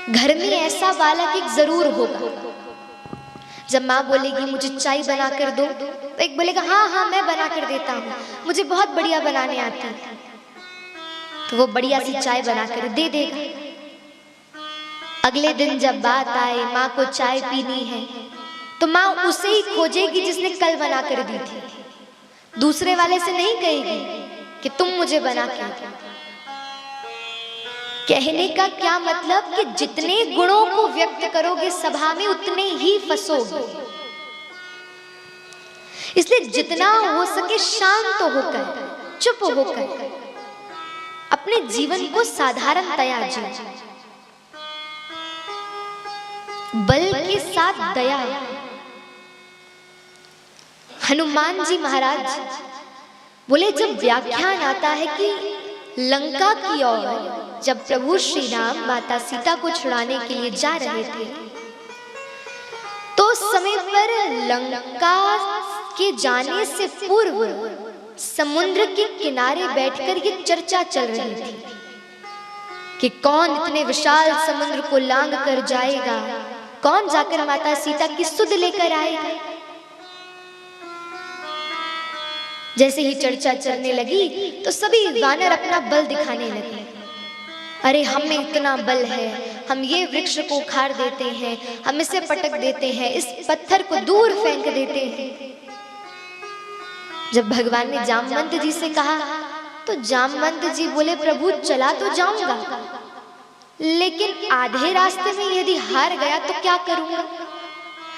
घर में ऐसा बालक एक जरूर होगा। जब माँ बोलेगी मुझे चाय बना कर दो, तो एक बोलेगा हाँ हाँ मैं बना कर देता हूँ, मुझे बहुत बढ़िया बनाने आती है। तो वो बढ़िया सी चाय बना कर दे देगा। अगले दिन जब बात आए माँ को चाय पीनी है, तो माँ उसे ही खोजेगी जिसने कल बना कर दी थी। दूसरे वाले से नहीं कहेगी कि तुम मुझे बना के दो। कहने का क्या मतलब कि जितने गुणों को व्यक्त करोगे सभा में उतने ही फंसोगे। इसलिए जितना हो सके शांत होकर, चुप होकर अपने जीवन को साधारणतया जियो। बल के साथ दया। हनुमान जी महाराज बोले जब व्याख्यान आता है कि लंका की ओर जब प्रभु श्री राम माता सीता को छुड़ाने के लिए जा रहे थे, तो उस समय पर लंका के जाने से पूर्व समुद्र के किनारे बैठकर ये चर्चा चल रही थी कि कौन इतने विशाल समुद्र को लांग कर जाएगा, कौन जाकर माता सीता की सुध लेकर आएगा। जैसे ही चर्चा चलने लगी तो सभी वानर अपना बल दिखाने लगे। अरे हम में इतना बल है, हम ये वृक्ष को उखाड़ देते हैं, हम इसे पटक देते हैं, इस पत्थर को दूर फेंक देते हैं। जब भगवान ने जामवंत जी से कहा तो जामवंत जी बोले प्रभु चला तो जाऊंगा, लेकिन आधे रास्ते में यदि हार गया तो क्या करूंगा।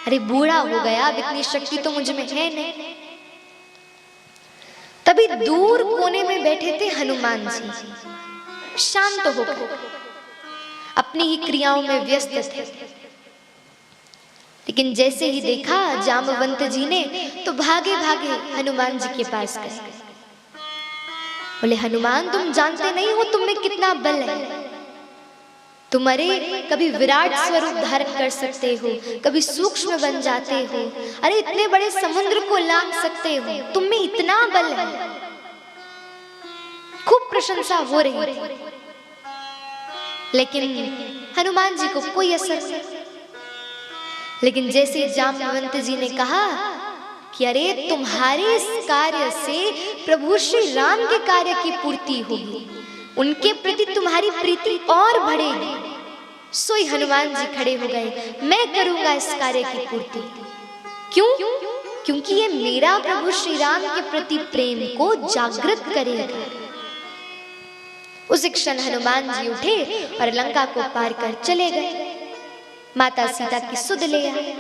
अरे बूढ़ा हो गया, अब इतनी शक्ति तो मुझ में है नहीं। तभी दूर कोने में बैठे थे हनुमान जी, शांत होकर अपनी ही क्रियाओं में व्यस्त थे। लेकिन जैसे ही देखा जामवंत जी ने तो भागे भागे हनुमान जी के पास गए। बोले हनुमान तुम जानते नहीं हो तुम में कितना बल है। तुम अरे कभी विराट स्वरूप धारण कर सकते हो, कभी सूक्ष्म बन जाते हो, अरे इतने बड़े समुद्र को लांघ सकते हो, तुम में इतना बल है। खूब प्रशंसा हो रही थी, लेकिन हनुमान जी को कोई असर नहीं। लेकिन जैसे जामवंत जी ने कहा कि अरे तुम्हारे इस कार्य से प्रभु श्री राम के कार्य की पूर्ति होगी, उनके प्रति तुम्हारी प्रीति और बढ़ेगी। सोई हनुमान जी खड़े हो गए, मैं करूंगा इस कार्य की पूर्ति। क्यों? क्योंकि ये मेरा प्रभु श्री राम के प्रति प्रेम को जागृत करेगा। उस क्षण हनुमान जी उठे और लंका को पार कर चले गए, माता सीता की सुध ले आए।